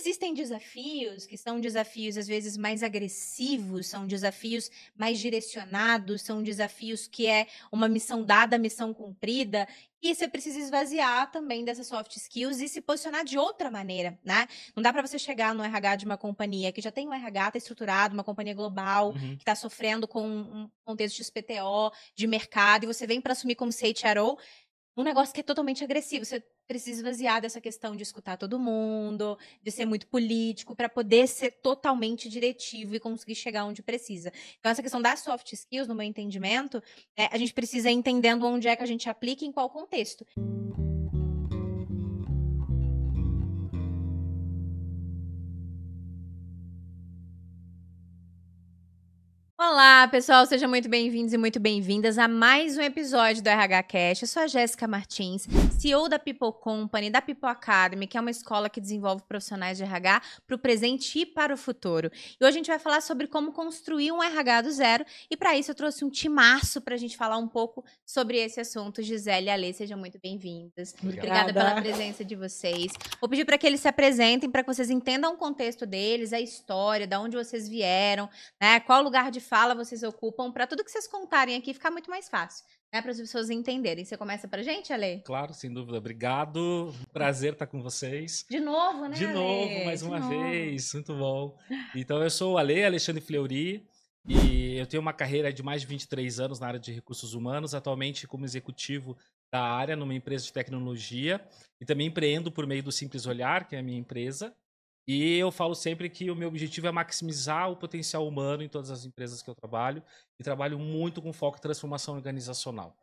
existem desafios que são desafios, às vezes, mais agressivos, são desafios mais direcionados, são desafios que é uma missão dada, missão cumprida, e você precisa esvaziar também dessas soft skills e se posicionar de outra maneira, né? Não dá para você chegar no RH de uma companhia que já tem um RH, tá estruturado, uma companhia global, que está sofrendo com um contexto de XPTO, de mercado, e você vem para assumir como CHRO, um negócio que é totalmente agressivo. Você precisa esvaziar dessa questão de escutar todo mundo, de ser muito político, para poder ser totalmente diretivo e conseguir chegar onde precisa. Então, essa questão das soft skills, no meu entendimento, a gente precisa ir entendendo onde é que a gente aplica e em qual contexto. Olá, pessoal, sejam muito bem-vindos e muito bem-vindas a mais um episódio do RH Cast. Eu sou a Jéssica Martins, CEO da People Company, da People Academy, que é uma escola que desenvolve profissionais de RH para o presente e para o futuro. E hoje a gente vai falar sobre como construir um RH do zero, e para isso eu trouxe um timaço para a gente falar um pouco sobre esse assunto. Gisele e Ale, sejam muito bem-vindas. Obrigada pela presença de vocês. Vou pedir para que eles se apresentem, para que vocês entendam o contexto deles, a história, de onde vocês vieram, né? Qual lugar de fala vocês ocupam, para tudo que vocês contarem aqui ficar muito mais fácil, né? Para as pessoas entenderem. Você começa pra gente, Ale? Claro, sem dúvida. Obrigado. Prazer estar com vocês. De novo, né, De Ale? novo, mais uma vez. Muito bom. Então, eu sou o Ale, Alexandre Fleury, e eu tenho uma carreira de mais de 23 anos na área de recursos humanos, atualmente como executivo da área numa empresa de tecnologia, e também empreendo por meio do Simples Olhar, que é a minha empresa. E eu falo sempre que o meu objetivo é maximizar o potencial humano em todas as empresas que eu trabalho, e trabalho muito com foco em transformação organizacional.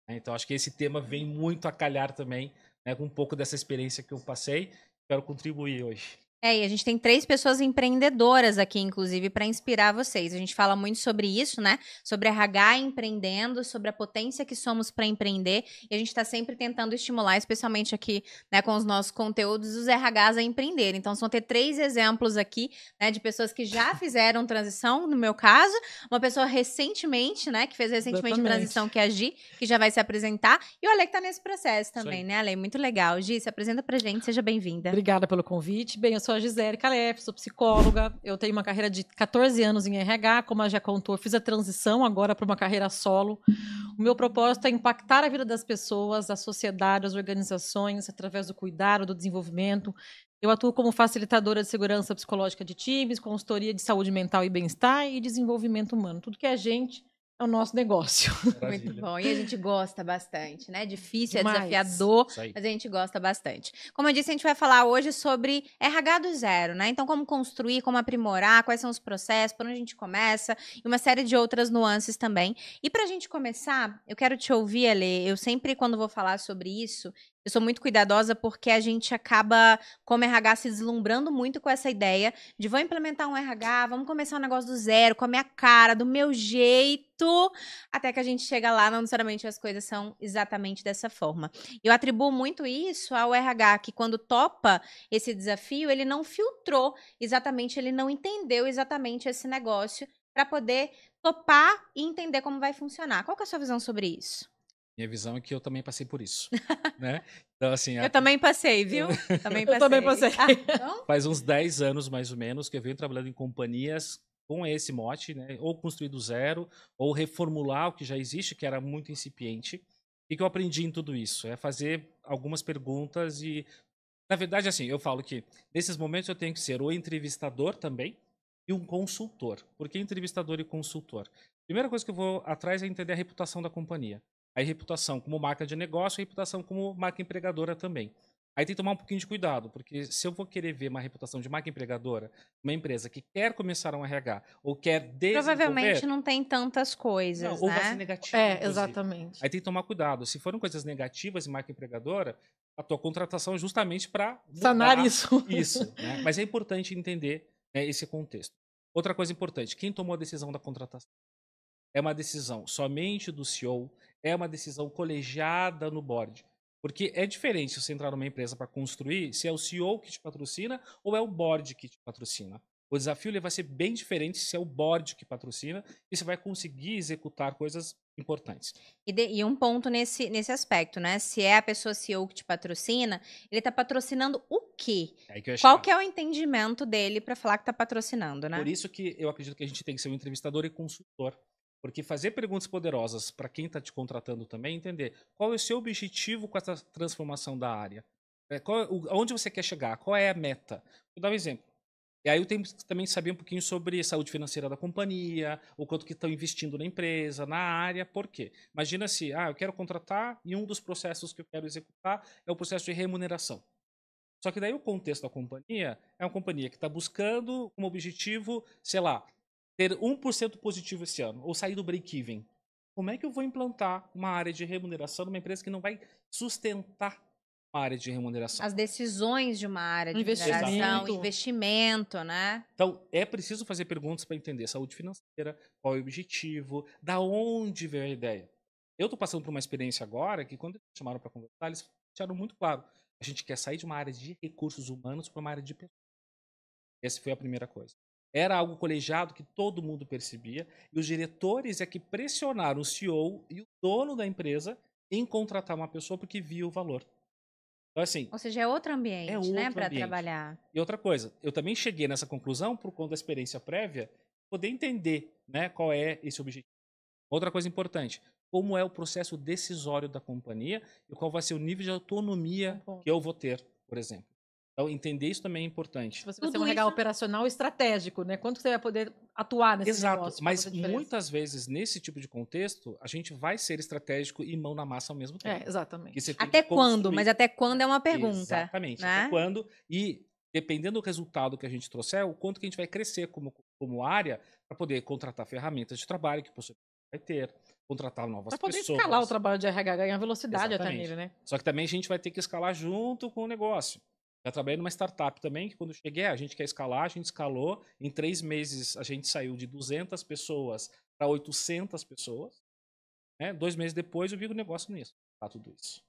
Então, acho que esse tema vem muito a calhar também, né, com um pouco dessa experiência que eu passei. Quero contribuir hoje. E a gente tem 3 pessoas empreendedoras aqui, inclusive, para inspirar vocês. A gente fala muito sobre isso, né? Sobre RH empreendendo, sobre a potência que somos para empreender. E a gente está sempre tentando estimular, especialmente aqui, né, com os nossos conteúdos, os RHs a empreender. Então, vão ter 3 exemplos aqui, né, de pessoas que já fizeram transição, no meu caso. Uma pessoa recentemente, né, que fez recentemente transição, que é a Gi, que já vai se apresentar. E o Ale que tá nesse processo também, né, Ale? Muito legal. Gi, se apresenta pra gente, seja bem-vinda. Obrigada pelo convite. Bem, eu sou a Gisele Calef, sou psicóloga. Eu tenho uma carreira de 14 anos em RH, como a já contou, fiz a transição agora para uma carreira solo. O meu propósito é impactar a vida das pessoas, a sociedade, as organizações, através do cuidado, do desenvolvimento. Eu atuo como facilitadora de segurança psicológica de times, consultoria de saúde mental e bem-estar e desenvolvimento humano. Tudo que é gente é o nosso negócio. Maravilha. Muito bom. E a gente gosta bastante, né? Difícil, Demais. É desafiador, Isso aí. mas a gente gosta bastante. Como eu disse, a gente vai falar hoje sobre RH do zero, né? Então, como construir, como aprimorar, quais são os processos, por onde a gente começa, e uma série de outras nuances também. E pra gente começar, eu quero te ouvir, Ale. Eu sempre, quando vou falar sobre isso, eu sou muito cuidadosa porque a gente acaba, como RH, se deslumbrando muito com essa ideia de vou implementar um RH, vamos começar um negócio do zero, com a minha cara, do meu jeito, até que a gente chega lá, não necessariamente as coisas são exatamente dessa forma. Eu atribuo muito isso ao RH, que quando topa esse desafio, ele não filtrou exatamente, ele não entendeu exatamente esse negócio para poder topar e entender como vai funcionar. Qual que é a sua visão sobre isso? Minha visão é que eu também passei por isso, né? Então, assim, Eu também passei, viu? Também passei. Eu também passei. Então? faz uns 10 anos, mais ou menos, que eu venho trabalhando em companhias com esse mote, né? Ou construir do zero, ou reformular o que já existe, que era muito incipiente. E que eu aprendi em tudo isso? É fazer algumas perguntas e, na verdade, assim, eu falo que nesses momentos eu tenho que ser o entrevistador também e um consultor. Por que entrevistador e consultor? Primeira coisa que eu vou atrás é entender a reputação da companhia. A reputação como marca de negócio e a reputação como marca empregadora também. Aí tem que tomar um pouquinho de cuidado, porque se eu vou querer ver uma reputação de marca empregadora, uma empresa que quer começar um RH ou quer desenvolver... Provavelmente não tem tantas coisas, Não, ou vai ser né? negativo, inclusive. Exatamente. Aí tem que tomar cuidado. Se forem coisas negativas em marca empregadora, a tua contratação é justamente para Sanar isso. Isso, né? Mas é importante entender, né, esse contexto. Outra coisa importante, quem tomou a decisão da contratação? É uma decisão somente do CEO, é uma decisão colegiada no board. Porque é diferente se você entrar numa empresa para construir, se é o CEO que te patrocina ou é o board que te patrocina. O desafio ele vai ser bem diferente se é o board que patrocina e você vai conseguir executar coisas importantes. E um ponto nesse aspecto, né? Se é a pessoa CEO que te patrocina, ele tá patrocinando o quê? É aí que eu ia Qual chegar. que é o entendimento dele para falar que tá patrocinando, né? Por isso que eu acredito que a gente tem que ser um entrevistador e consultor. Porque fazer perguntas poderosas para quem está te contratando também, entender qual é o seu objetivo com essa transformação da área. Aonde você quer chegar? Qual é a meta? Vou dar um exemplo. E aí eu tenho que também saber um pouquinho sobre saúde financeira da companhia, o quanto que estão investindo na empresa, na área, por quê? Imagina se, eu quero contratar e um dos processos que eu quero executar é o processo de remuneração. Só que daí o contexto da companhia é uma companhia que está buscando como objetivo, sei lá, ter 1% positivo esse ano, ou sair do break-even. Como é que eu vou implantar uma área de remuneração numa empresa que não vai sustentar uma área de remuneração? As decisões de uma área de mineração, Investimento. investimento, né? Então, é preciso fazer perguntas para entender saúde financeira, qual é o objetivo, da onde veio a ideia. Eu estou passando por uma experiência agora que, quando eles me chamaram para conversar, eles deixaram muito claro. A gente quer sair de uma área de recursos humanos para uma área de pessoas. Essa foi a primeira coisa. Era algo colegiado que todo mundo percebia, e os diretores é que pressionaram o CEO e o dono da empresa em contratar uma pessoa porque via o valor. Então, assim, Ou seja, é outro ambiente, né, outro para ambiente. trabalhar. E outra coisa, eu também cheguei nessa conclusão por conta da experiência prévia, poder entender, né, qual é esse objetivo. Outra coisa importante, como é o processo decisório da companhia e qual vai ser o nível de autonomia que eu vou ter, por exemplo. Então, entender isso também é importante. Se você vai ser Tudo um RH isso- operacional estratégico, né? Quanto você vai poder atuar nesse Exato, negócio? pra mas fazer a diferença? muitas vezes, nesse tipo de contexto, a gente vai ser estratégico e mão na massa ao mesmo tempo. É, exatamente. Que você tem Até que quando? construir. Mas até quando é uma pergunta. Exatamente, né? até quando. E dependendo do resultado que a gente trouxer, o quanto que a gente vai crescer como área para poder contratar ferramentas de trabalho que você vai ter, contratar novas Pra poder pessoas. escalar o trabalho de RH, ganhar velocidade até Exatamente. nele, né? Só que também a gente vai ter que escalar junto com o negócio. Já trabalhei numa startup também, que quando eu cheguei, a gente quer escalar, a gente escalou. Em 3 meses, a gente saiu de 200 pessoas para 800 pessoas. Né? 2 meses depois, eu vi o negócio nisso. Tá tudo isso.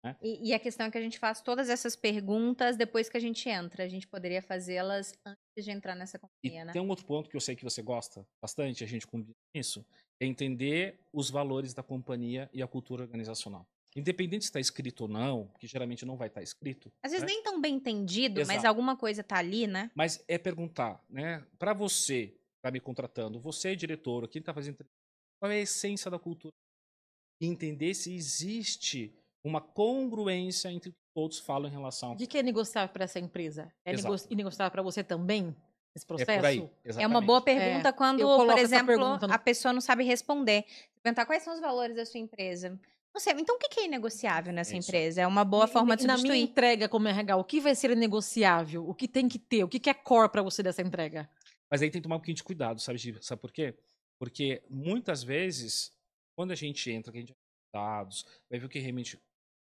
Né? E a questão é que a gente faz todas essas perguntas depois que a gente entra. A gente poderia fazê-las antes de entrar nessa E companhia, né? tem um outro ponto que eu sei que você gosta bastante, a gente combina isso, é entender os valores da companhia e a cultura organizacional. Independente se está escrito ou não, que geralmente não vai estar escrito. Às vezes né? nem tão bem entendido, mas Exato. alguma coisa tá ali, né? Mas é perguntar, né? Para você que está me contratando, você, diretor, quem está fazendo entrevista, qual é a essência da cultura? E entender se existe uma congruência entre o que todos falam em relação O que é negociável para essa empresa? É Exato. negociável para você também, esse processo? É por aí. É uma boa Exatamente. pergunta quando, eu por coloco essa exemplo, pergunta no- a pessoa não sabe responder. Perguntar quais são os valores da sua empresa. Não sei, então o que é inegociável nessa É isso aí. empresa? É uma boa forma de Na minha substituir. entrega como RH, o que vai ser negociável? O que tem que ter? O que é core para você dessa entrega? Mas aí tem que tomar um pouquinho de cuidado, sabe, Gi? Sabe por quê? Porque muitas vezes, quando a gente entra, que a gente vai ver dados, vai ver o que realmente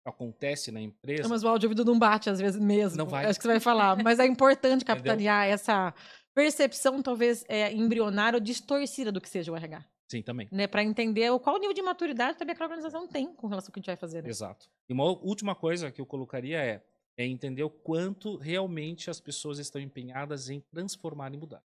acontece na empresa, Mas o áudio ouvido não bate às vezes mesmo. Não vai. Acho que você vai falar. Mas é importante Entendeu? capitanear essa percepção, talvez, embrionária ou distorcida do que seja o RH. sim, também. Né? Para entender qual nível de maturidade também aquela organização tem com relação ao que a gente vai fazer. Né? Exato. E uma última coisa que eu colocaria é entender o quanto realmente as pessoas estão empenhadas em transformar e mudar.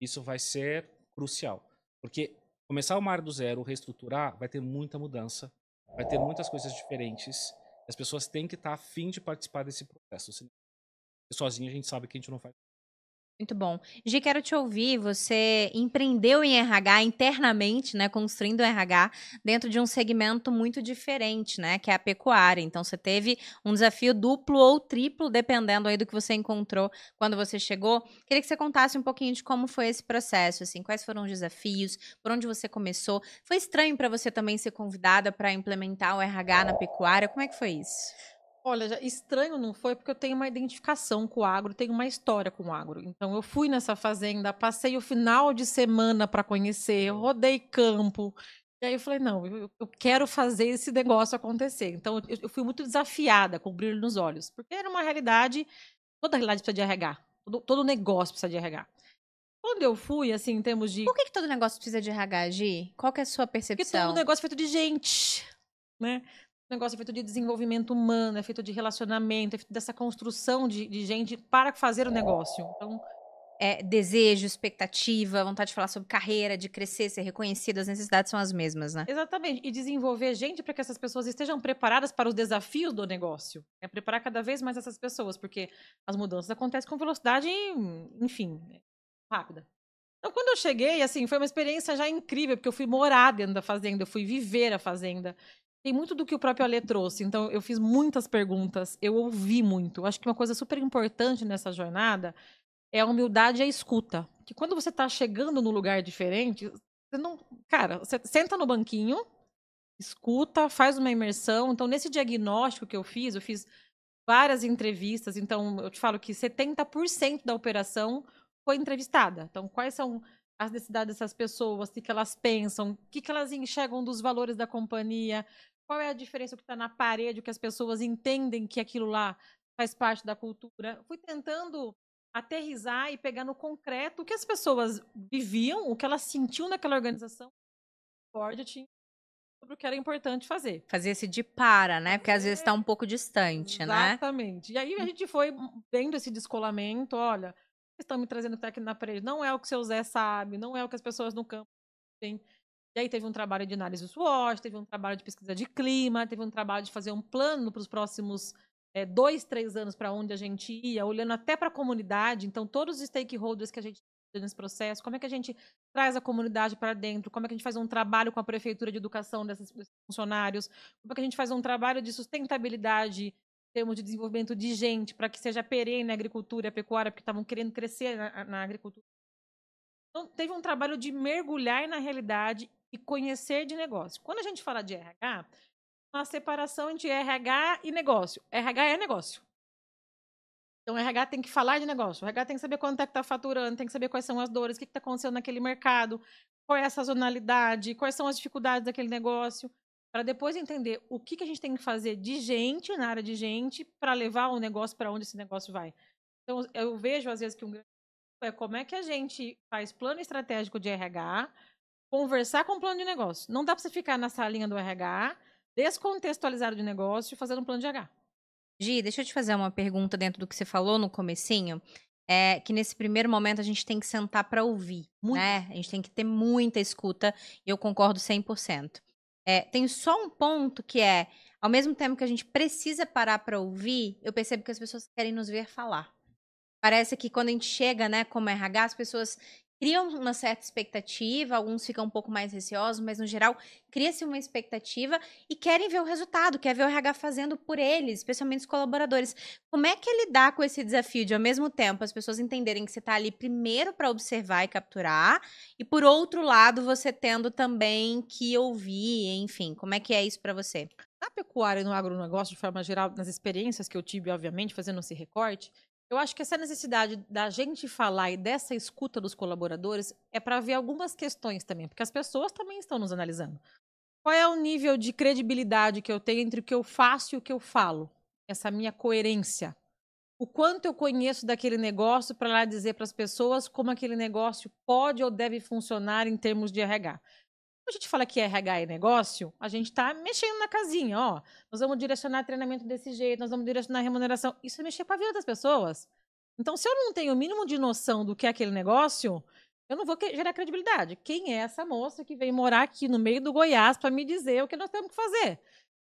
Isso vai ser crucial. Porque começar uma área do zero, reestruturar, vai ter muita mudança, vai ter muitas coisas diferentes. As pessoas têm que estar a fim de participar desse processo. Senão, sozinho a gente sabe que a gente não faz. Muito bom. Gi, quero te ouvir. Você empreendeu em RH internamente, né? Construindo o RH dentro de um segmento muito diferente, né? Que é a pecuária. Então, você teve um desafio duplo ou triplo, dependendo aí do que você encontrou quando você chegou. Queria que você contasse um pouquinho de como foi esse processo, assim. Quais foram os desafios? Por onde você começou? Foi estranho para você também ser convidada para implementar o RH na pecuária? Como é que foi isso? Olha, estranho não foi, porque eu tenho uma identificação com o agro, tenho uma história com o agro. Então, eu fui nessa fazenda, passei o final de semana para conhecer, rodei campo. E aí eu falei, não, eu quero fazer esse negócio acontecer. Então, eu fui muito desafiada, com brilho nos olhos. Porque era uma realidade, toda realidade precisa de RH. Todo negócio precisa de RH. Quando eu fui, assim, em termos de... Por que todo negócio precisa de RH, Gi? Qual que é a sua Porque percepção? todo negócio é feito de gente, né? O negócio é feito de desenvolvimento humano, é feito de relacionamento, é feito dessa construção de gente para fazer o negócio. Então, desejo, expectativa, vontade de falar sobre carreira, de crescer, ser reconhecido, as necessidades são as mesmas, né? Exatamente. E desenvolver gente para que essas pessoas estejam preparadas para os desafios do negócio. É preparar cada vez mais essas pessoas, porque as mudanças acontecem com velocidade, enfim, rápida. Então, quando eu cheguei, assim, foi uma experiência já incrível, porque eu fui morar dentro da fazenda, eu fui viver a fazenda. Tem muito do que o próprio Alê trouxe. Então, eu fiz muitas perguntas, eu ouvi muito. Eu acho que uma coisa super importante nessa jornada é a humildade e a escuta. Que quando você está chegando num lugar diferente, você não. Cara, você senta no banquinho, escuta, faz uma imersão. Então, nesse diagnóstico que eu fiz várias entrevistas. Então, eu te falo que 70% da operação foi entrevistada. Então, quais são as necessidades dessas pessoas, o que elas pensam, o que elas enxergam dos valores da companhia, qual é a diferença que está na parede, o que as pessoas entendem que aquilo lá faz parte da cultura. Fui tentando aterrizar e pegar no concreto o que as pessoas viviam, o que elas sentiam naquela organização, Ford tinha sobre o que era importante fazer. Fazer esse de para, né? Porque às vezes está um pouco distante, né? Exatamente. E aí a gente foi vendo esse descolamento, olha, vocês estão me trazendo até aqui na parede, não é o que o seu Zé sabe, não é o que as pessoas no campo têm. E aí teve um trabalho de análise SWOT, teve um trabalho de pesquisa de clima, teve um trabalho de fazer um plano para os próximos 2, 3 anos para onde a gente ia, olhando até para a comunidade. Então, todos os stakeholders que a gente tem nesse processo, como é que a gente traz a comunidade para dentro, como é que a gente faz um trabalho com a prefeitura de educação desses funcionários, como é que a gente faz um trabalho de sustentabilidade em termos de desenvolvimento de gente, para que seja perene a agricultura e a pecuária, porque estavam querendo crescer na agricultura. Então, teve um trabalho de mergulhar na realidade e conhecer de negócio. Quando a gente fala de RH, uma separação entre RH e negócio. RH é negócio. Então, o RH tem que falar de negócio. O RH tem que saber quanto é que está faturando, tem que saber quais são as dores, o que está acontecendo naquele mercado, qual é a sazonalidade, quais são as dificuldades daquele negócio, para depois entender o que a gente tem que fazer de gente, na área de gente, para levar o negócio para onde esse negócio vai. Então, eu vejo, às vezes, que um grande é como é que a gente faz plano estratégico de RH, conversar com o plano de negócio. Não dá para você ficar na salinha do RH, descontextualizado de negócio, fazendo um plano de RH. Gi, deixa eu te fazer uma pergunta dentro do que você falou no comecinho. É que nesse primeiro momento a gente tem que sentar para ouvir, Muito. né? A gente tem que ter muita escuta e eu concordo 100%. Tem só um ponto que é, ao mesmo tempo que a gente precisa parar para ouvir, eu percebo que as pessoas querem nos ver falar. Parece que quando a gente chega, né, como RH, as pessoas criam uma certa expectativa, alguns ficam um pouco mais receosos, mas no geral cria-se uma expectativa e querem ver o resultado, quer ver o RH fazendo por eles, especialmente os colaboradores. Como é que é lidar com esse desafio de, ao mesmo tempo, as pessoas entenderem que você está ali primeiro para observar e capturar, e por outro lado, você tendo também que ouvir, enfim, como é que é isso para você? Na pecuária e no agronegócio, de forma geral, nas experiências que eu tive, obviamente, fazendo esse recorte, eu acho que essa necessidade da gente falar e dessa escuta dos colaboradores é para ver algumas questões também, porque as pessoas também estão nos analisando. Qual é o nível de credibilidade que eu tenho entre o que eu faço e o que eu falo? Essa minha coerência. O quanto eu conheço daquele negócio para lá dizer para as pessoas como aquele negócio pode ou deve funcionar em termos de RH. Quando a gente fala que RH é negócio, a gente está mexendo na casinha, ó. Nós vamos direcionar treinamento desse jeito, nós vamos direcionar remuneração. Isso é mexer com a vida das pessoas. Então, se eu não tenho o mínimo de noção do que é aquele negócio, eu não vou gerar credibilidade. Quem é essa moça que veio morar aqui no meio do Goiás para me dizer o que nós temos que fazer?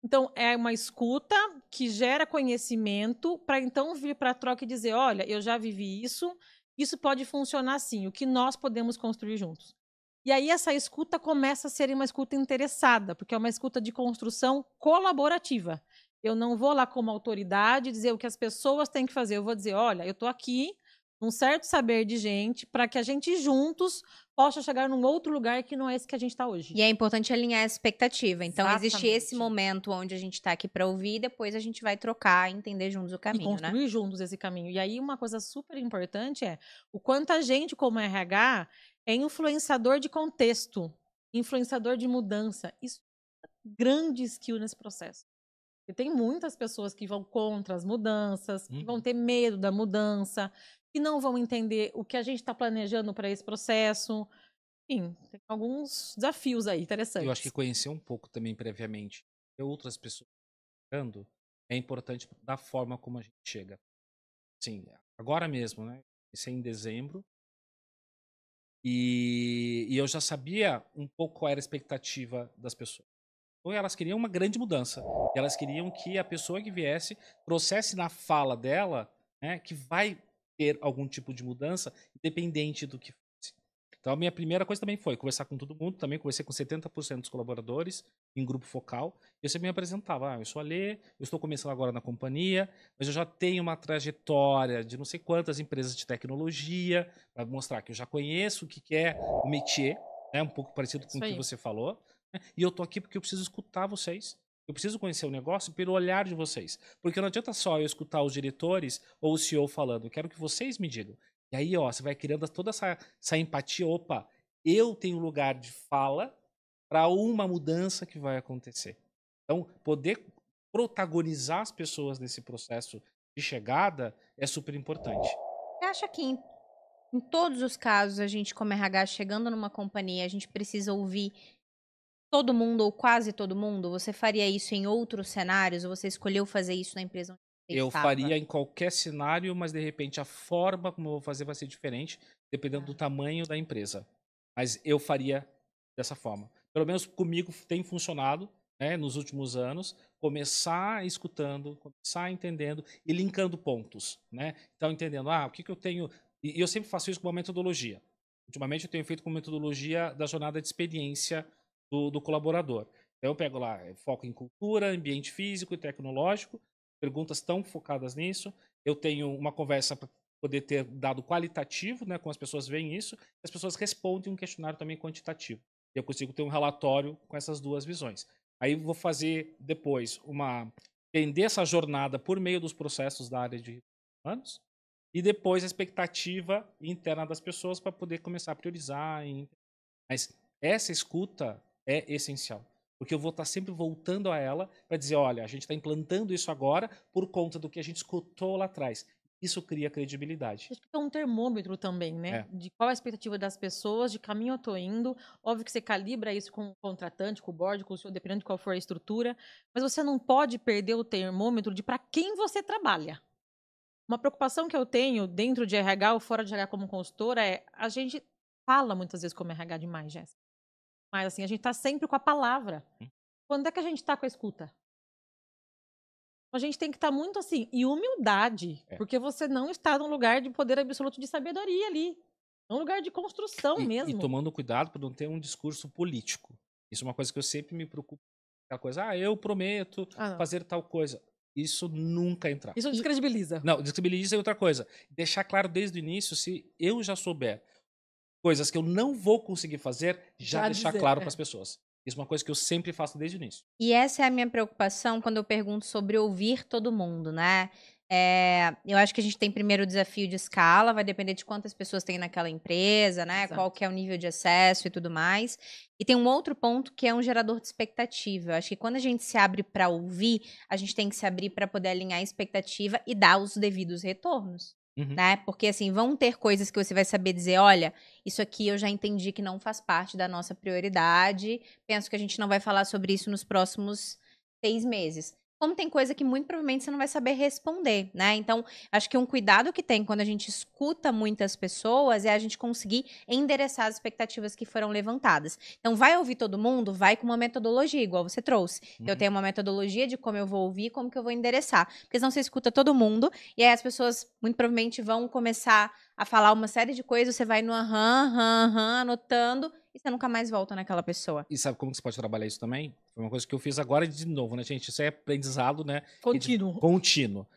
Então, é uma escuta que gera conhecimento para então vir para a troca e dizer: olha, eu já vivi isso, isso pode funcionar assim, o que nós podemos construir juntos. E aí essa escuta começa a ser uma escuta interessada, porque é uma escuta de construção colaborativa. Eu não vou lá como autoridade dizer o que as pessoas têm que fazer. Eu vou dizer, olha, eu estou aqui, um certo saber de gente, para que a gente juntos possa chegar num outro lugar que não é esse que a gente está hoje. E é importante alinhar a expectativa. Então, existe esse Exatamente. momento onde a gente está aqui para ouvir e depois a gente vai trocar e entender juntos o E caminho, né? construir juntos esse caminho. E aí uma coisa super importante é o quanto a gente, como RH, é influenciador de contexto, influenciador de mudança. Isso é um grande skill nesse processo. E tem muitas pessoas que vão contra as mudanças, que vão ter medo da mudança, que não vão entender o que a gente está planejando para esse processo. Enfim, tem alguns desafios aí interessantes. Eu acho que conhecer um pouco também previamente e outras pessoas chegando é importante da forma como a gente chega. Sim, agora mesmo, né? Isso é em dezembro. E eu já sabia um pouco qual era a expectativa das pessoas. Então elas queriam uma grande mudança. E elas queriam que a pessoa que viesse trouxesse na fala dela, né, que vai ter algum tipo de mudança, independente do que fosse. Então a minha primeira coisa também foi conversar com todo mundo, também conversei com 70% dos colaboradores em grupo focal. Eu sempre me apresentava, eu sou a Lê, eu estou começando agora na companhia, mas eu já tenho uma trajetória de não sei quantas empresas de tecnologia, para mostrar que eu já conheço o que é o métier, né, um pouco parecido com o que você falou. E eu tô aqui porque eu preciso escutar vocês. Eu preciso conhecer o negócio pelo olhar de vocês. Porque não adianta só eu escutar os diretores ou o CEO falando. Eu quero que vocês me digam. E aí, ó, você vai criando toda essa empatia. Opa, eu tenho lugar de fala para uma mudança que vai acontecer. Então, poder protagonizar as pessoas nesse processo de chegada é super importante. Você acha que em todos os casos, a gente como RH chegando numa companhia, a gente precisa ouvir todo mundo ou quase todo mundo? Você faria isso em outros cenários ou você escolheu fazer isso na empresa onde você Eu estava? faria em qualquer cenário, mas de repente a forma como eu vou fazer vai ser diferente, dependendo do tamanho da empresa. Mas eu faria dessa forma. Pelo menos comigo tem funcionado, né, nos últimos anos, começar escutando, começar entendendo e linkando pontos, né? Então entendendo, o que eu tenho. E eu sempre faço isso com uma metodologia. Ultimamente eu tenho feito com metodologia da jornada de experiência do colaborador. Então eu pego lá, foco em cultura, ambiente físico e tecnológico, perguntas tão focadas nisso. Eu tenho uma conversa para poder ter dado qualitativo, né, como as pessoas veem isso, as pessoas respondem um questionário também quantitativo. E eu consigo ter um relatório com essas duas visões. Aí vou fazer depois entender essa jornada por meio dos processos da área de recursos humanos e depois a expectativa interna das pessoas para poder começar a priorizar. Mas essa escuta é essencial. Porque eu vou estar sempre voltando a ela para dizer, olha, a gente está implantando isso agora por conta do que a gente escutou lá atrás. Isso cria credibilidade. Acho que é um termômetro também, né? De qual é a expectativa das pessoas, de caminho eu tô indo. Óbvio que você calibra isso com o contratante, com o board, com o senhor, dependendo de qual for a estrutura. Mas você não pode perder o termômetro de para quem você trabalha. Uma preocupação que eu tenho dentro de RH ou fora de RH como consultora é a gente fala muitas vezes como RH demais, Jéssica. Mas assim, a gente tá sempre com a palavra. Quando é que a gente tá com a escuta? A gente tem que estar muito assim, e humildade, porque você não está num lugar de poder absoluto de sabedoria ali. É um lugar de construção mesmo. E tomando cuidado para não ter um discurso político. Isso é uma coisa que eu sempre me preocupo. Aquela coisa, eu prometo fazer tal coisa. Isso nunca entrar. Isso descredibiliza. Não, descredibiliza é outra coisa. Deixar claro desde o início, se eu já souber coisas que eu não vou conseguir fazer, já deixar claro para as pessoas. Isso é uma coisa que eu sempre faço desde o início. E essa é a minha preocupação quando eu pergunto sobre ouvir todo mundo, né? Eu acho que a gente tem primeiro o desafio de escala, vai depender de quantas pessoas tem naquela empresa, né? Exato. Qual que é o nível de acesso e tudo mais. E tem um outro ponto que é um gerador de expectativa. Eu acho que quando a gente se abre para ouvir, a gente tem que se abrir para poder alinhar a expectativa e dar os devidos retornos. Né? Porque assim, vão ter coisas que você vai saber dizer, olha, isso aqui eu já entendi que não faz parte da nossa prioridade, penso que a gente não vai falar sobre isso nos próximos 6 meses. Como tem coisa que muito provavelmente você não vai saber responder, né? Então, acho que um cuidado que tem quando a gente escuta muitas pessoas é a gente conseguir endereçar as expectativas que foram levantadas. Então, vai ouvir todo mundo? Vai com uma metodologia, igual você trouxe. Eu tenho uma metodologia de como eu vou ouvir, como que eu vou endereçar. Porque senão você escuta todo mundo e aí as pessoas muito provavelmente vão começar a falar uma série de coisas, você vai no anotando e você nunca mais volta naquela pessoa. E sabe como que você pode trabalhar isso também? Foi uma coisa que eu fiz agora de novo, né, gente? Isso é aprendizado, né? Contínuo.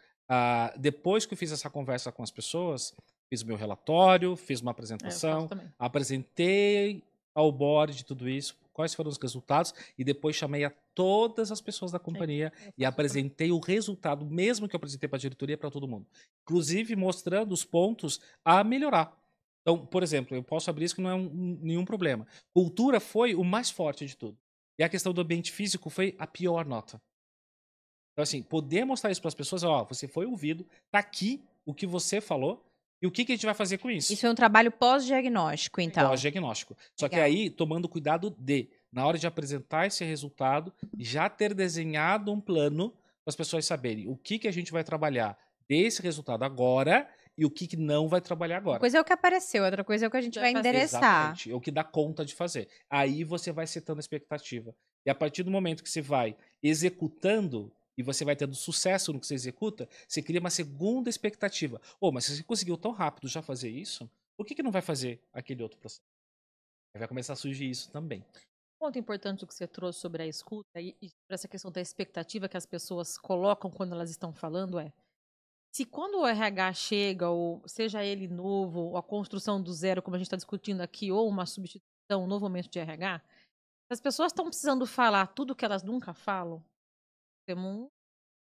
Depois que eu fiz essa conversa com as pessoas, fiz o meu relatório, fiz uma apresentação, apresentei ao board de tudo isso, quais foram os resultados, e depois chamei a todas as pessoas da companhia e apresentei o resultado, mesmo que eu apresentei para a diretoria, para todo mundo. Inclusive mostrando os pontos a melhorar. Então, por exemplo, eu posso abrir isso que não é nenhum problema. Cultura foi o mais forte de tudo. E a questão do ambiente físico foi a pior nota. Então, assim, poder mostrar isso para as pessoas, você foi ouvido, tá aqui o que você falou e o que a gente vai fazer com isso. Isso é um trabalho pós-diagnóstico, então. Pós-diagnóstico. Só que aí, tomando cuidado na hora de apresentar esse resultado, já ter desenhado um plano para as pessoas saberem o que a gente vai trabalhar desse resultado agora e o que que não vai trabalhar Uma agora. coisa é o que apareceu, outra coisa é o que a gente vai Vai fazer. endereçar. Exatamente, é o que dá conta de fazer. Aí você vai setando a expectativa. E a partir do momento que você vai executando e você vai tendo sucesso no que você executa, você cria uma segunda expectativa. Mas se você conseguiu tão rápido já fazer isso, por que que não vai fazer aquele outro processo? Aí vai começar a surgir isso também. Ponto importante o que você trouxe sobre a escuta e sobre essa questão da expectativa que as pessoas colocam quando elas estão falando se quando o RH chega, ou seja ele novo, ou a construção do zero, como a gente está discutindo aqui, ou uma substituição, um novo momento de RH, se as pessoas estão precisando falar tudo que elas nunca falam, temos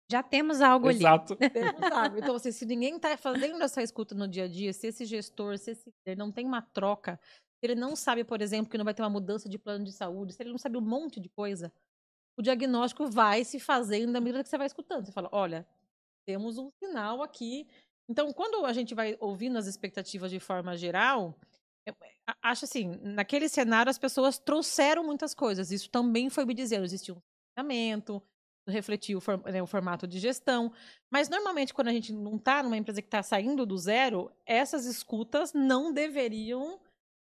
Já temos algo ali. Exato. temos algo. Então, assim, se ninguém está fazendo essa escuta no dia a dia, se esse gestor, se esse líder não tem uma troca, se ele não sabe, por exemplo, que não vai ter uma mudança de plano de saúde, se ele não sabe um monte de coisa, o diagnóstico vai se fazendo na medida que você vai escutando. Você fala, olha, temos um sinal aqui. Então, quando a gente vai ouvindo as expectativas de forma geral, acho assim, naquele cenário as pessoas trouxeram muitas coisas. Isso também foi me dizendo, existia um treinamento, refletiu o formato de gestão. Mas, normalmente, quando a gente não está numa empresa que está saindo do zero, essas escutas não deveriam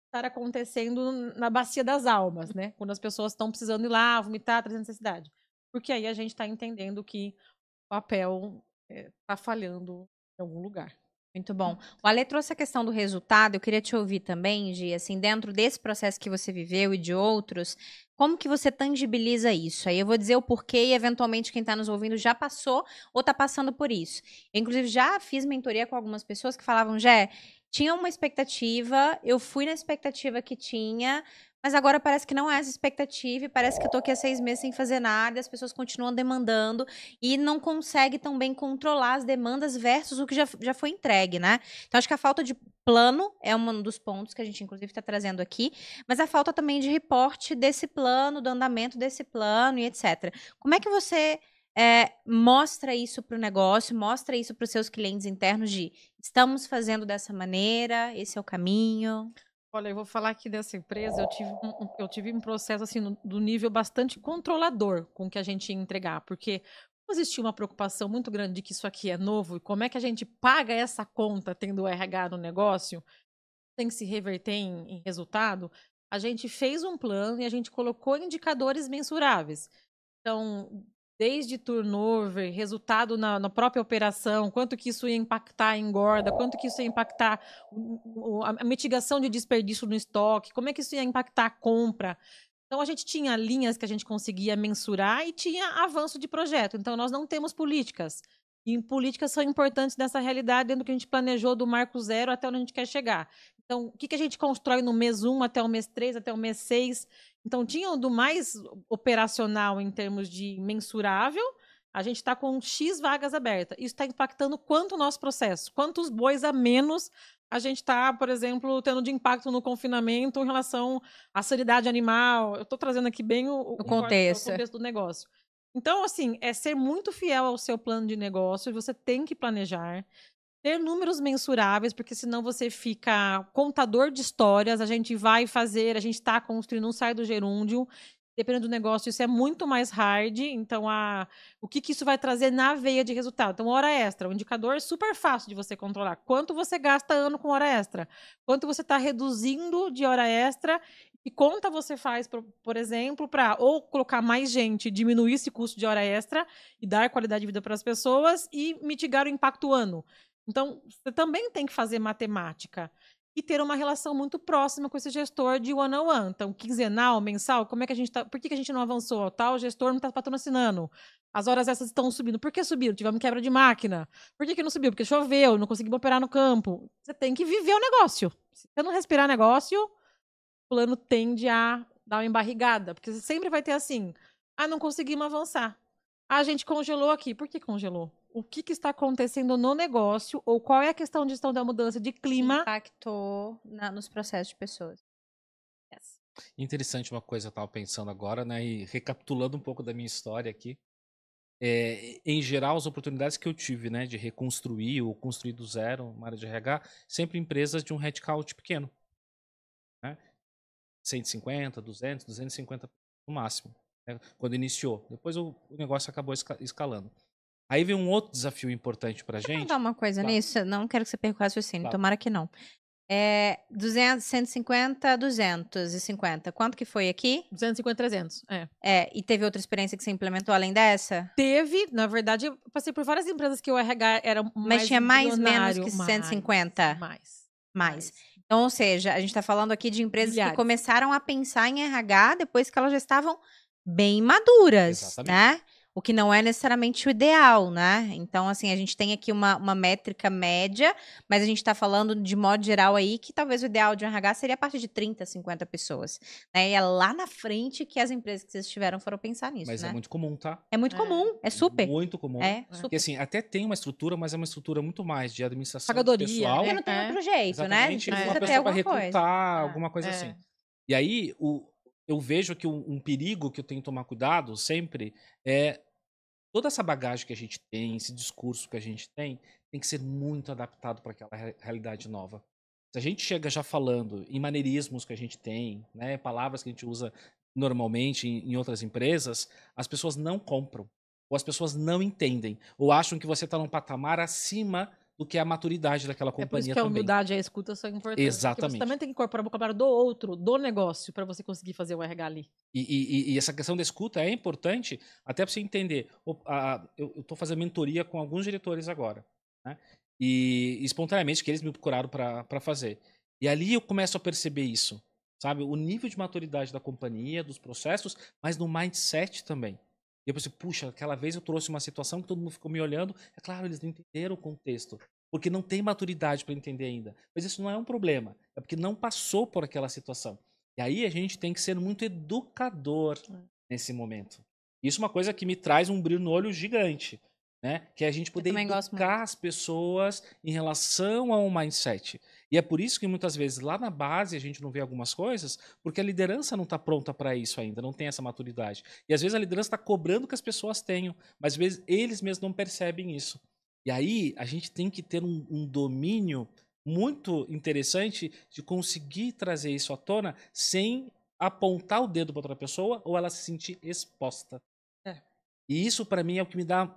estar acontecendo na bacia das almas, né? Quando as pessoas estão precisando ir lá, vomitar, trazer necessidade. Porque aí a gente está entendendo que o papel está falhando em algum lugar. Muito bom. O Ale trouxe a questão do resultado. Eu queria te ouvir também, Gi, assim, dentro desse processo que você viveu e de outros, como que você tangibiliza isso? Aí eu vou dizer o porquê e, eventualmente, quem está nos ouvindo já passou ou está passando por isso. Eu, inclusive, já fiz mentoria com algumas pessoas que falavam, Jé, tinha uma expectativa, eu fui na expectativa que tinha, mas agora parece que não é essa expectativa e parece que eu tô aqui há 6 meses sem fazer nada e as pessoas continuam demandando e não consegue também controlar as demandas versus o que já foi entregue, né? Então, acho que a falta de plano é um dos pontos que a gente, inclusive, está trazendo aqui, mas a falta também de reporte desse plano, do andamento desse plano e etc. Como é que você mostra isso para o negócio, mostra isso para os seus clientes internos de estamos fazendo dessa maneira, esse é o caminho? Olha, eu vou falar aqui dessa empresa, eu tive um processo assim do nível bastante controlador com o que a gente ia entregar, porque existia uma preocupação muito grande de que isso aqui é novo e como é que a gente paga essa conta tendo o RH no negócio, tem que se reverter em resultado. A gente fez um plano e a gente colocou indicadores mensuráveis. Então, desde turnover, resultado na própria operação, quanto que isso ia impactar a engorda, quanto que isso ia impactar a mitigação de desperdício no estoque, como é que isso ia impactar a compra. Então, a gente tinha linhas que a gente conseguia mensurar e tinha avanço de projeto. Então, nós não temos políticas. E políticas são importantes nessa realidade, dentro do que a gente planejou do marco zero até onde a gente quer chegar. Então, o que a gente constrói no mês 1 até o mês 3, até o mês 6? Então, tinha do mais operacional em termos de mensurável, a gente está com X vagas abertas. Isso está impactando quanto o nosso processo? Quantos bois a menos a gente está, por exemplo, tendo de impacto no confinamento em relação à sanidade animal? Eu estou trazendo aqui bem o contexto. do negócio. Então, assim, é ser muito fiel ao seu plano de negócio, você tem que planejar, ter números mensuráveis, porque senão você fica contador de histórias, a gente vai fazer, a gente está construindo um sai do gerúndio, dependendo do negócio, isso é muito mais hard, então o que isso vai trazer na veia de resultado? Então, hora extra, um indicador super fácil de você controlar. Quanto você gasta ano com hora extra? Quanto você está reduzindo de hora extra? E conta você faz, por exemplo, para ou colocar mais gente, diminuir esse custo de hora extra e dar qualidade de vida para as pessoas e mitigar o impacto ano. Então, você também tem que fazer matemática e ter uma relação muito próxima com esse gestor de one-on-one. Então, quinzenal, mensal, como é que a gente tá? Por que a gente não avançou? Tal gestor não está patrocinando. As horas essas estão subindo. Por que subiram? Tivemos quebra de máquina. Por que não subiu? Porque choveu, não conseguimos operar no campo. Você tem que viver o negócio. Se você não respirar negócio, o plano tende a dar uma embarrigada. Porque você sempre vai ter assim, não conseguimos avançar. A gente congelou aqui. Por que congelou? O que está acontecendo no negócio ou qual é a questão de gestão da mudança de clima? Impactou nos processos de pessoas. Yes. Interessante uma coisa que eu estava pensando agora, né? E recapitulando um pouco da minha história aqui. Em geral, as oportunidades que eu tive, né, de reconstruir ou construir do zero uma área de RH, sempre empresas de um headcount pequeno, né? 150, 200, 250 no máximo, né? Quando iniciou. Depois o negócio acabou escalando. Aí vem um outro desafio importante pra Deixa eu gente. perguntar uma coisa Claro. nisso. Não quero que você perca o raciocínio, Claro. tomara que não. 150, 250. Quanto que foi aqui? 250, 300. E teve outra experiência que você implementou além dessa? Teve, na verdade, eu passei por várias empresas que o RH era mais Mas tinha mais, menos embrionário. que 150? Mais. Mais. Então, ou seja, a gente está falando aqui de empresas que Milhares. começaram a pensar em RH depois que elas já estavam bem maduras, Exatamente. né? O que não é necessariamente o ideal, né? Então, assim, a gente tem aqui uma métrica média, mas a gente está falando de modo geral aí que talvez o ideal de um RH seria a partir de 30, 50 pessoas. Né? E é lá na frente que as empresas que vocês tiveram foram pensar nisso, Mas né? é muito comum, tá? É muito comum, é super. Muito comum. Super. Porque assim, até tem uma estrutura, mas é uma estrutura muito mais de administração Pagadoria, pessoal. Porque não tem outro jeito, né? A gente Exatamente. Uma precisa ter pessoa para alguma coisa. recrutar, alguma coisa assim. E aí, eu vejo que um perigo que eu tenho que tomar cuidado sempre é toda essa bagagem que a gente tem, esse discurso que a gente tem que ser muito adaptado para aquela realidade nova. Se a gente chega já falando em maneirismos que a gente tem, né, palavras que a gente usa normalmente em outras empresas, as pessoas não compram, ou as pessoas não entendem, ou acham que você está num patamar acima do que é a maturidade daquela É por isso companhia que a também. humildade e a escuta são importantes. Porque você Exatamente. também tem que incorporar o vocabulário do outro, do negócio, para você conseguir fazer o RH ali. E essa questão da escuta é importante até para você entender. Eu estou fazendo mentoria com alguns diretores agora, né? E espontaneamente que eles me procuraram para fazer. E ali eu começo a perceber isso, sabe? O nível de maturidade da companhia, dos processos, mas no mindset também. E eu pensei, puxa, aquela vez eu trouxe uma situação que todo mundo ficou me olhando. É claro, eles não entenderam o contexto, porque não tem maturidade para entender ainda. Mas isso não é um problema, é porque não passou por aquela situação. E aí a gente tem que ser muito educador nesse momento. Isso é uma coisa que me traz um brilho no olho gigante, né? Que é a gente poder educar as pessoas em relação a um mindset. E é por isso que muitas vezes lá na base a gente não vê algumas coisas, porque a liderança não está pronta para isso ainda, não tem essa maturidade. E às vezes a liderança está cobrando que as pessoas tenham, mas às vezes eles mesmos não percebem isso. E aí a gente tem que ter um domínio muito interessante de conseguir trazer isso à tona sem apontar o dedo para outra pessoa ou ela se sentir exposta. E isso para mim é o que me dá a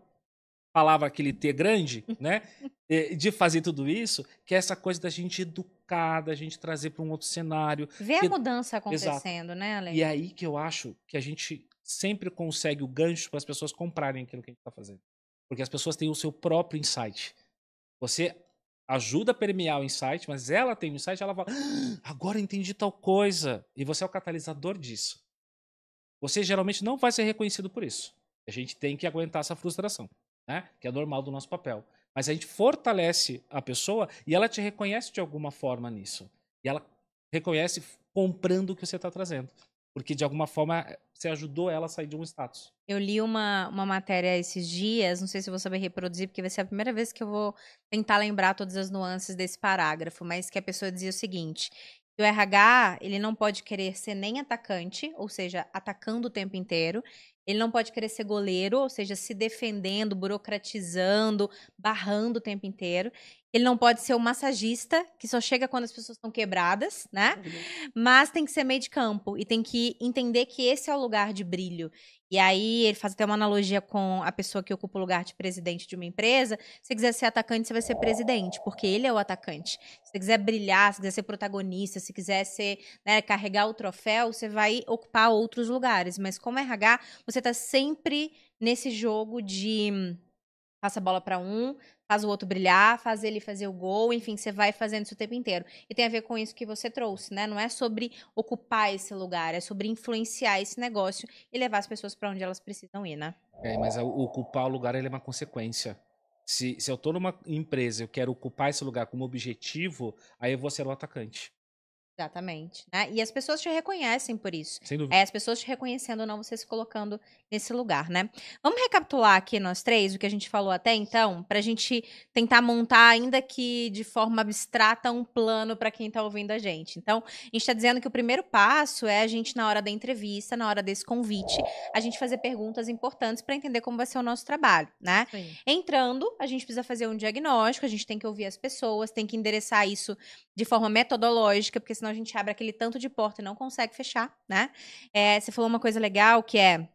palavra aquele T grande, né? De fazer tudo isso, que é essa coisa da gente educar, da gente trazer para um outro cenário. Ver a mudança acontecendo, Exato. né, Ale? E é aí que eu acho que a gente sempre consegue o gancho para as pessoas comprarem aquilo que a gente está fazendo. Porque as pessoas têm o seu próprio insight. Você ajuda a permear o insight, mas ela tem o insight, ela fala, agora eu entendi tal coisa. E você é o catalisador disso. Você geralmente não vai ser reconhecido por isso. A gente tem que aguentar essa frustração, né? Que é normal do nosso papel. Mas a gente fortalece a pessoa e ela te reconhece de alguma forma nisso. E ela reconhece comprando o que você está trazendo. Porque de alguma forma você ajudou ela a sair de um status. Eu li uma matéria esses dias, não sei se eu vou saber reproduzir, porque vai ser a primeira vez que eu vou tentar lembrar todas as nuances desse parágrafo, mas que a pessoa dizia o seguinte: que o RH, ele não pode querer ser nem atacante, ou seja, atacando o tempo inteiro. Ele não pode querer ser goleiro, ou seja, se defendendo, burocratizando, barrando o tempo inteiro. Ele não pode ser o massagista, que só chega quando as pessoas estão quebradas, né? Mas tem que ser meio de campo e tem que entender que esse é o lugar de brilho. E aí ele faz até uma analogia com a pessoa que ocupa o lugar de presidente de uma empresa. Se você quiser ser atacante, você vai ser presidente, porque ele é o atacante. Se você quiser brilhar, se quiser ser protagonista, se quiser ser, né, carregar o troféu, você vai ocupar outros lugares. Mas como RH, você tá sempre nesse jogo de passa a bola para um, faz o outro brilhar, faz ele fazer o gol, enfim, você vai fazendo isso o tempo inteiro. E tem a ver com isso que você trouxe, né? Não é sobre ocupar esse lugar, é sobre influenciar esse negócio e levar as pessoas para onde elas precisam ir, né? Mas ocupar o lugar ele é uma consequência. Se eu estou numa empresa e eu quero ocupar esse lugar como objetivo, aí eu vou ser o atacante. Exatamente, né? E as pessoas te reconhecem por isso. Sem dúvida. As pessoas te reconhecendo ou não, você se colocando nesse lugar, né? Vamos recapitular aqui nós três o que a gente falou até então, pra gente tentar montar, ainda que de forma abstrata, um plano para quem tá ouvindo a gente. Então, a gente tá dizendo que o primeiro passo é a gente, na hora da entrevista, na hora desse convite, a gente fazer perguntas importantes para entender como vai ser o nosso trabalho, né? Sim. Entrando, a gente precisa fazer um diagnóstico, a gente tem que ouvir as pessoas, tem que endereçar isso de forma metodológica, porque senão a gente abre aquele tanto de porta e não consegue fechar, né? Você falou uma coisa legal que é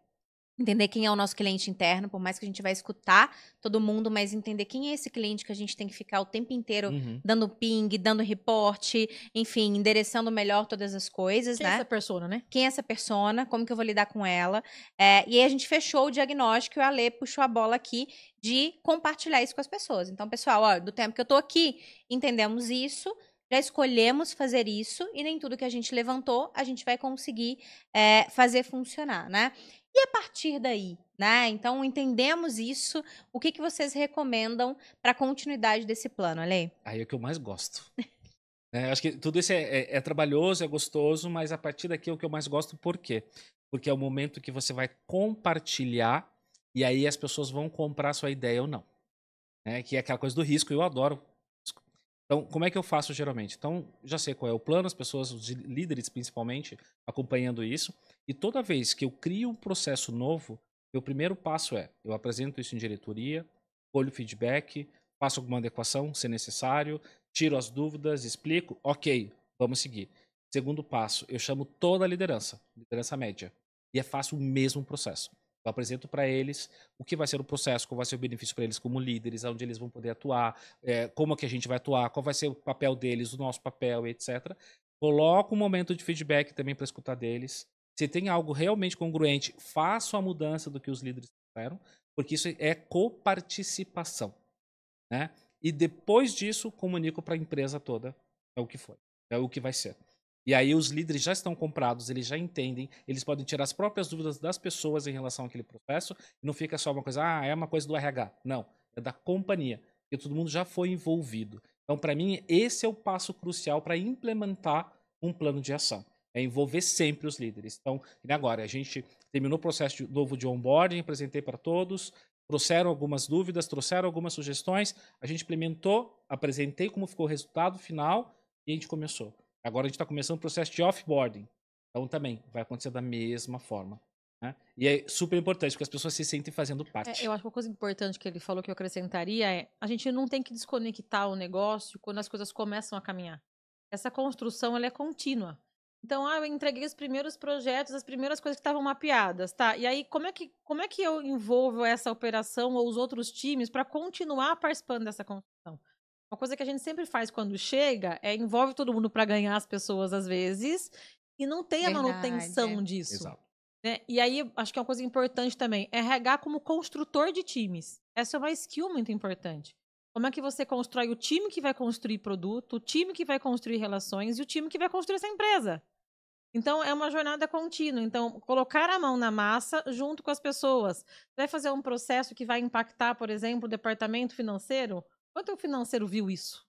Entender quem é o nosso cliente interno, por mais que a gente vai escutar todo mundo, mas entender quem é esse cliente que a gente tem que ficar o tempo inteiro Uhum. dando ping, dando reporte, enfim, endereçando melhor todas as coisas, Quem é né? essa persona, né? Quem é essa persona, como que eu vou lidar com ela. E aí a gente fechou o diagnóstico e o Ale puxou a bola aqui de compartilhar isso com as pessoas. Então, pessoal, ó, do tempo que eu tô aqui, entendemos isso, já escolhemos fazer isso e nem tudo que a gente levantou a gente vai conseguir fazer funcionar, né? E a partir daí, né? Então, entendemos isso. O que vocês recomendam para a continuidade desse plano, Ale? Aí é o que eu mais gosto. Acho que tudo isso é trabalhoso, é gostoso, mas a partir daqui é o que eu mais gosto. Por quê? Porque é o momento que você vai compartilhar e aí as pessoas vão comprar a sua ideia ou não. Que é aquela coisa do risco, eu adoro risco. Então, como é que eu faço geralmente? Então, já sei qual é o plano, as pessoas, os líderes principalmente, acompanhando isso. E toda vez que eu crio um processo novo, meu primeiro passo eu apresento isso em diretoria, colho feedback, faço alguma adequação, se necessário, tiro as dúvidas, explico, ok, vamos seguir. Segundo passo, eu chamo toda a liderança média, e faço o mesmo processo. Eu apresento para eles o que vai ser o processo, qual vai ser o benefício para eles como líderes, onde eles vão poder atuar, como que a gente vai atuar, qual vai ser o papel deles, o nosso papel, etc. Coloco um momento de feedback também para escutar deles. Se tem algo realmente congruente, faço a mudança do que os líderes fizeram, porque isso é coparticipação, né? E depois disso, comunico para a empresa toda o que foi, o que vai ser. E aí os líderes já estão comprados, eles já entendem, eles podem tirar as próprias dúvidas das pessoas em relação àquele processo, e não fica só uma coisa, é uma coisa do RH. Não, é da companhia, porque todo mundo já foi envolvido. Então, para mim, esse é o passo crucial para implementar um plano de ação. É envolver sempre os líderes. Então, agora, a gente terminou o processo novo de onboarding, apresentei para todos, trouxeram algumas dúvidas, trouxeram algumas sugestões, a gente implementou, apresentei como ficou o resultado final e a gente começou. Agora a gente está começando o processo de offboarding. Então também vai acontecer da mesma forma. Né? E é super importante, porque as pessoas se sentem fazendo parte. Eu acho que uma coisa importante que ele falou que eu acrescentaria a gente não tem que desconectar o negócio quando as coisas começam a caminhar. Essa construção, ela é contínua. Então, eu entreguei os primeiros projetos, as primeiras coisas que estavam mapeadas, tá? E aí, como é que eu envolvo essa operação ou os outros times para continuar participando dessa construção? Uma coisa que a gente sempre faz quando chega envolve todo mundo para ganhar as pessoas, às vezes, e não tem a manutenção disso. Exato. Né? E aí, acho que é uma coisa importante também, RH como construtor de times. Essa é uma skill muito importante. Como é que você constrói o time que vai construir produto, o time que vai construir relações e o time que vai construir essa empresa? Então, é uma jornada contínua. Então, colocar a mão na massa junto com as pessoas. Você vai fazer um processo que vai impactar, por exemplo, o departamento financeiro? Quanto o financeiro viu isso?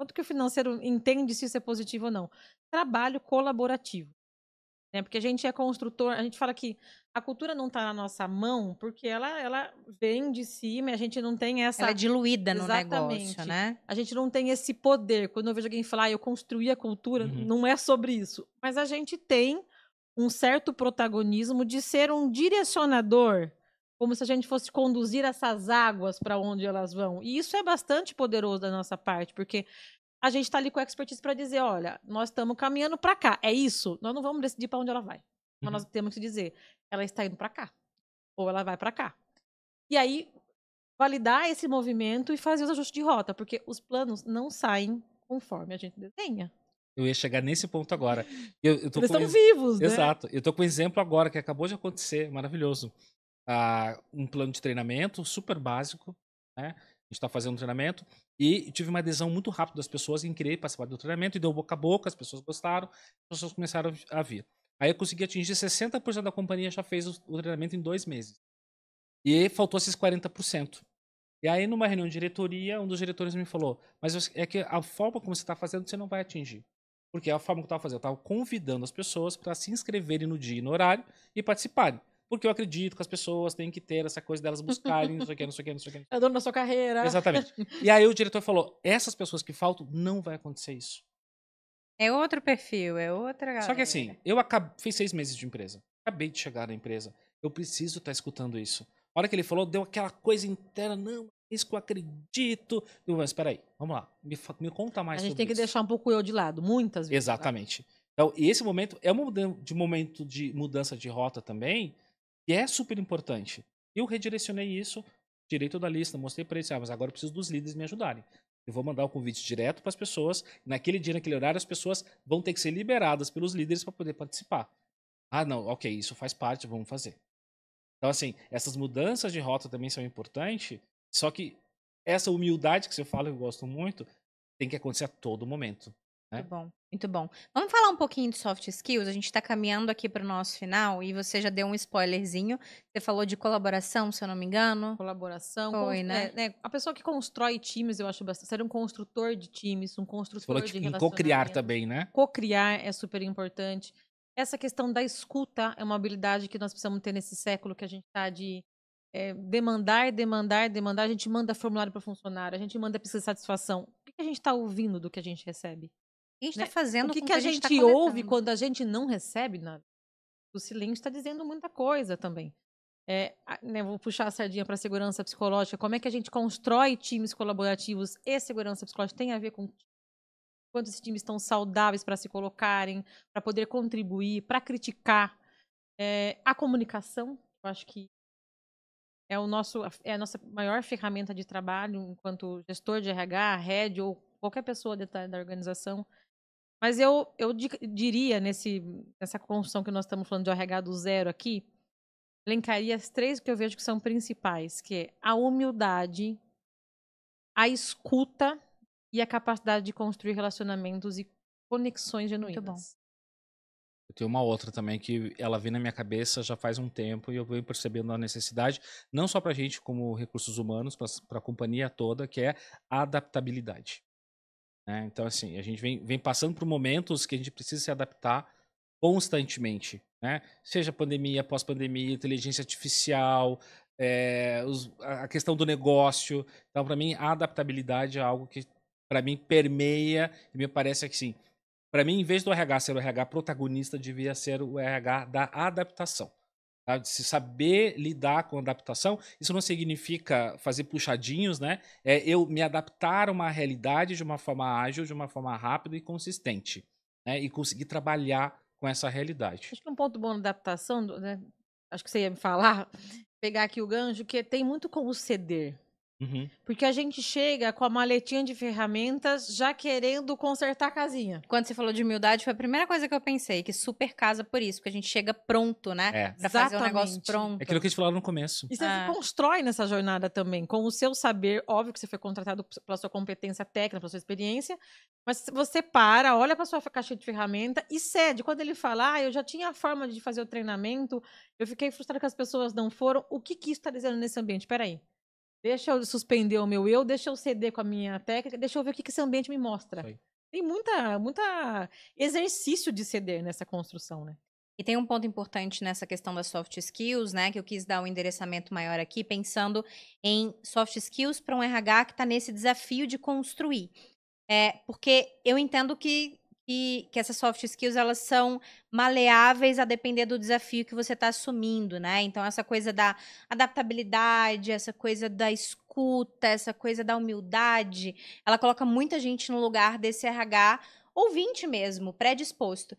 Quanto que o financeiro entende se isso é positivo ou não? Trabalho colaborativo. Porque a gente é construtor, a gente fala que a cultura não está na nossa mão porque ela vem de cima e a gente não tem essa... Ela é diluída no Exatamente. negócio, né? A gente não tem esse poder. Quando eu vejo alguém falar, eu construí a cultura, não é sobre isso. Mas a gente tem um certo protagonismo de ser um direcionador, como se a gente fosse conduzir essas águas para onde elas vão. E isso é bastante poderoso da nossa parte, porque a gente está ali com a expertise para dizer, olha, nós estamos caminhando para cá, é isso? Nós não vamos decidir para onde ela vai. Mas nós temos que dizer, ela está indo para cá, ou ela vai para cá. E aí, validar esse movimento e fazer os ajustes de rota, porque os planos não saem conforme a gente desenha. Eu ia chegar nesse ponto agora. Eles estão vivos, né? Exato. Eu estou com um exemplo agora que acabou de acontecer, maravilhoso. Um plano de treinamento super básico, né? A gente está fazendo um treinamento e tive uma adesão muito rápida das pessoas em querer participar do treinamento e deu boca a boca, as pessoas gostaram, as pessoas começaram a vir. Aí eu consegui atingir 60% da companhia já fez o treinamento em 2 meses. E faltou esses 40%. E aí, numa reunião de diretoria, um dos diretores me falou, mas é que a forma como você está fazendo, você não vai atingir. Porque a forma que eu estava fazendo, eu estava convidando as pessoas para se inscreverem no dia e no horário e participarem. Porque eu acredito que as pessoas têm que ter essa coisa delas buscarem, não sei o que, não sei o que, não sei o que. É dono da sua carreira. Exatamente. E aí o diretor falou, essas pessoas que faltam, não vai acontecer isso. É outro perfil, é outra galera. Só que assim, fiz 6 meses de empresa. Acabei de chegar na empresa. Eu preciso estar escutando isso. A hora que ele falou, deu aquela coisa interna, não, é isso que eu acredito. Eu, mas peraí, vamos lá, me conta mais sobre isso. A gente tem que deixar um pouco eu de lado, muitas vezes. Exatamente. Então, e esse momento é um momento de mudança de rota também, E é super importante. Eu redirecionei isso, tirei toda a lista, mostrei para eles, mas agora eu preciso dos líderes me ajudarem. Eu vou mandar o convite direto para as pessoas. Naquele dia, naquele horário, as pessoas vão ter que ser liberadas pelos líderes para poder participar. Ah, não, ok, isso faz parte, vamos fazer. Então, assim, essas mudanças de rota também são importantes, só que essa humildade que você fala, eu gosto muito, tem que acontecer a todo momento. Né? Muito bom, muito bom. Vamos falar um pouquinho de soft skills? A gente está caminhando aqui para o nosso final e você já deu um spoilerzinho. Você falou de colaboração, se eu não me engano. Colaboração. Foi, né? A pessoa que constrói times, eu acho bastante. Ser um construtor de times, um Você construtor falou de que em relacionamento. cocriar também, né? Cocriar é super importante. Essa questão da escuta é uma habilidade que nós precisamos ter nesse século que a gente está de demandar. A gente manda formulário para funcionário, a gente manda pesquisa de satisfação. O que a gente está ouvindo do que a gente recebe? O que a gente Né? está fazendo O com que a a gente tá gente ouve coletando? quando a gente não recebe nada? O silêncio está dizendo muita coisa também. Vou puxar a sardinha para a segurança psicológica. Como é que a gente constrói times colaborativos e segurança psicológica? Tem a ver com quanto esses times estão saudáveis para se colocarem, para poder contribuir, para criticar. A comunicação, eu acho que é a nossa maior ferramenta de trabalho enquanto gestor de RH, head ou qualquer pessoa da organização. Mas eu diria, nessa construção que nós estamos falando de RH do zero aqui, elencaria as 3 que eu vejo que são principais, que é a humildade, a escuta e a capacidade de construir relacionamentos e conexões genuínas. Muito bom. Eu tenho uma outra também que ela vem na minha cabeça já faz um tempo e eu venho percebendo a necessidade, não só para a gente como recursos humanos, para a companhia toda, que é a adaptabilidade. Né? Então, assim, a gente vem passando por momentos que a gente precisa se adaptar constantemente. Né? Seja pandemia, pós-pandemia, inteligência artificial, a questão do negócio. Então, para mim, a adaptabilidade é algo que, para mim, permeia e me parece que, sim, para mim, em vez do RH ser o RH protagonista, devia ser o RH da adaptação. Tá? De se saber lidar com a adaptação. Isso não significa fazer puxadinhos, né? É eu me adaptar a uma realidade de uma forma ágil, de uma forma rápida e consistente. Né? E conseguir trabalhar com essa realidade. Acho que um ponto bom na adaptação, né? Acho que você ia me falar, pegar aqui o gancho, que tem muito como ceder. Uhum. Porque a gente chega com a maletinha de ferramentas já querendo consertar a casinha. Quando você falou de humildade, foi a primeira coisa que eu pensei, que super casa por isso, porque a gente chega pronto, né? Pra fazer o negócio pronto. É aquilo que a gente falou no começo. E você se constrói nessa jornada também, com o seu saber. Óbvio que você foi contratado pela sua competência técnica, pela sua experiência, mas você para, olha para sua caixa de ferramenta e cede. Quando ele fala, eu já tinha a forma de fazer o treinamento, eu fiquei frustrada que as pessoas não foram, o que isso está dizendo nesse ambiente? Peraí. Deixa eu suspender o meu eu, deixa eu ceder com a minha técnica, deixa eu ver o que esse ambiente me mostra. Tem muita exercício de ceder nessa construção, né? E tem um ponto importante nessa questão das soft skills, né? Que eu quis dar um endereçamento maior aqui, pensando em soft skills para um RH que está nesse desafio de construir. Porque eu entendo que essas soft skills, elas são maleáveis a depender do desafio que você está assumindo, né? Então, essa coisa da adaptabilidade, essa coisa da escuta, essa coisa da humildade, ela coloca muita gente no lugar desse RH ouvinte mesmo, predisposto.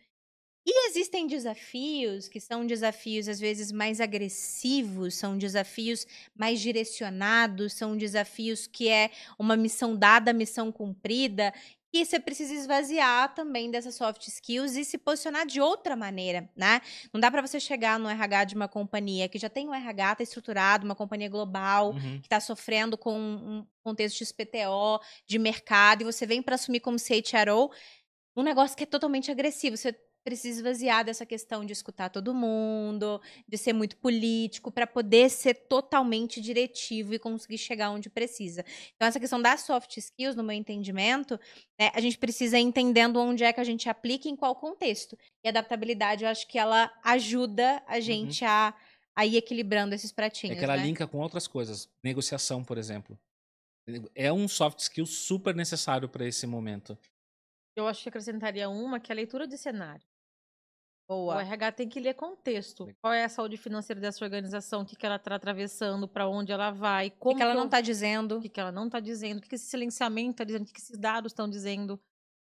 E existem desafios que são desafios, às vezes, mais agressivos, são desafios mais direcionados, são desafios que é uma missão dada, missão cumprida, e você precisa esvaziar também dessas soft skills e se posicionar de outra maneira, né? Não dá para você chegar no RH de uma companhia que já tem um RH, tá estruturado, uma companhia global, que está sofrendo com um contexto XPTO de mercado, e você vem para assumir como CHRO, um negócio que é totalmente agressivo. Você precisa esvaziar dessa questão de escutar todo mundo, de ser muito político, para poder ser totalmente diretivo e conseguir chegar onde precisa. Então, essa questão das soft skills, no meu entendimento, a gente precisa ir entendendo onde é que a gente aplica e em qual contexto. E a adaptabilidade, eu acho que ela ajuda a gente a ir equilibrando esses pratinhos. É que ela linka com outras coisas. Negociação, por exemplo. É um soft skill super necessário para esse momento. Eu acho que acrescentaria uma, que é a leitura de cenário. Boa. O RH tem que ler contexto. Qual é a saúde financeira dessa organização, o que ela está atravessando, para onde ela vai, como o que ela não está dizendo. O que ela não está dizendo, o que esse silenciamento está dizendo, o que esses dados estão dizendo.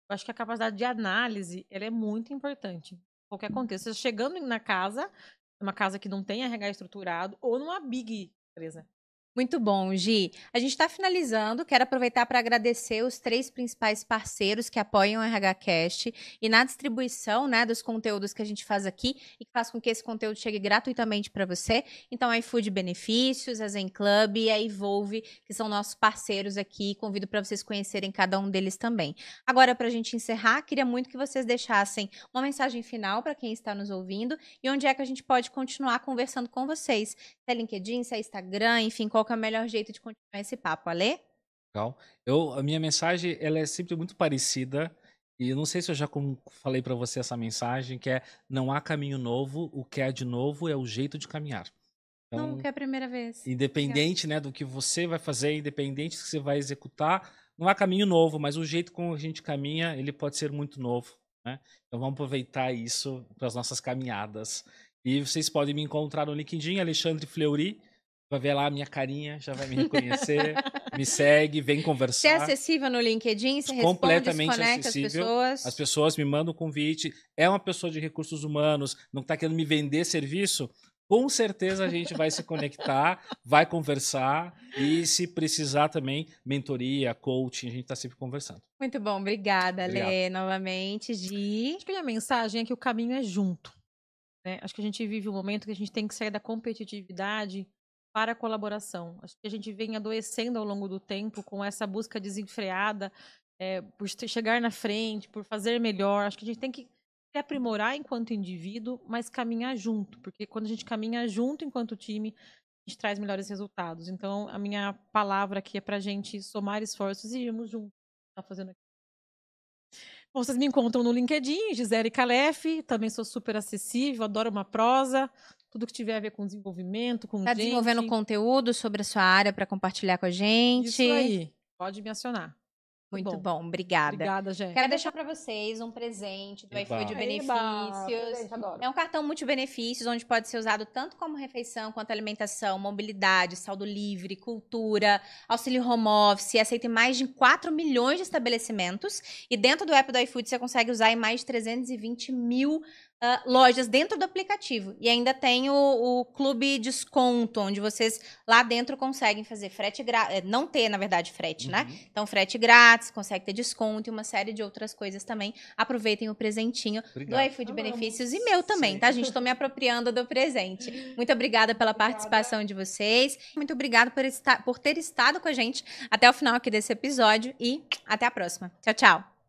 Eu acho que a capacidade de análise ela é muito importante. Qualquer contexto. Você chegando na casa, numa casa que não tem RH estruturado ou numa big empresa. Muito bom, Gi. A gente está finalizando. Quero aproveitar para agradecer os 3 principais parceiros que apoiam o RHCast e na distribuição, né, dos conteúdos que a gente faz aqui e que faz com que esse conteúdo chegue gratuitamente para você. Então, a iFood Benefícios, a Zen Club e a Evolve, que são nossos parceiros aqui. Convido para vocês conhecerem cada um deles também. Agora, para a gente encerrar, queria muito que vocês deixassem uma mensagem final para quem está nos ouvindo e onde é que a gente pode continuar conversando com vocês. Se é LinkedIn, se é Instagram, enfim, qual que é o melhor jeito de continuar esse papo, Alê? Legal. A minha mensagem, ela é sempre muito parecida. E eu não sei se eu já falei para você essa mensagem, que é: não há caminho novo, o que há de novo é o jeito de caminhar. Então, Não, que é a primeira vez. independente, né, do que você vai fazer, independente do que você vai executar, não há caminho novo, mas o jeito como a gente caminha, ele pode ser muito novo, né? Então vamos aproveitar isso para as nossas caminhadas. E vocês podem me encontrar no LinkedIn, Alexandre Fleury. Vai ver lá a minha carinha, já vai me reconhecer, me segue, vem conversar. Você é acessível no LinkedIn? Você Completamente responde, se conecta acessível. as pessoas? As pessoas me mandam convite. É uma pessoa de recursos humanos, não está querendo me vender serviço? Com certeza a gente vai se conectar, vai conversar e, se precisar também, mentoria, coaching, a gente está sempre conversando. Muito bom, obrigada, Obrigado. Lê, novamente, Gi. Acho que a minha mensagem é que o caminho é junto, né? Acho que a gente vive um momento que a gente tem que sair da competitividade para a colaboração. Acho que a gente vem adoecendo ao longo do tempo com essa busca desenfreada por chegar na frente, por fazer melhor. Acho que a gente tem que se aprimorar enquanto indivíduo, mas caminhar junto, porque quando a gente caminha junto enquanto time, a gente traz melhores resultados. Então, a minha palavra aqui é para a gente somar esforços e irmos juntos. Tá fazendo aqui. Bom, vocês me encontram no LinkedIn, Gisele Calef, também sou super acessível, adoro uma prosa, tudo que tiver a ver com desenvolvimento, com Tá gente. desenvolvendo conteúdo sobre a sua área para compartilhar com a gente? Isso aí, pode me acionar. Muito bom, obrigada. Obrigada, gente. Quero deixar para vocês um presente do iFood Benefícios. Adoro. É um cartão multibenefícios, onde pode ser usado tanto como refeição, quanto alimentação, mobilidade, saldo livre, cultura, auxílio home office. Aceita em mais de 4 milhões de estabelecimentos. E dentro do app do iFood você consegue usar em mais de 320 mil lojas dentro do aplicativo. E ainda tem o Clube Desconto, onde vocês lá dentro conseguem fazer frete grátis. Não ter, na verdade, frete, né? Então, frete grátis, consegue ter desconto e uma série de outras coisas também. Aproveitem o presentinho do iFood Benefícios e meu também, tá, gente? Estou me apropriando do presente. Muito obrigada pela participação de vocês. Muito obrigada por ter estado com a gente até o final aqui desse episódio e até a próxima. Tchau, tchau.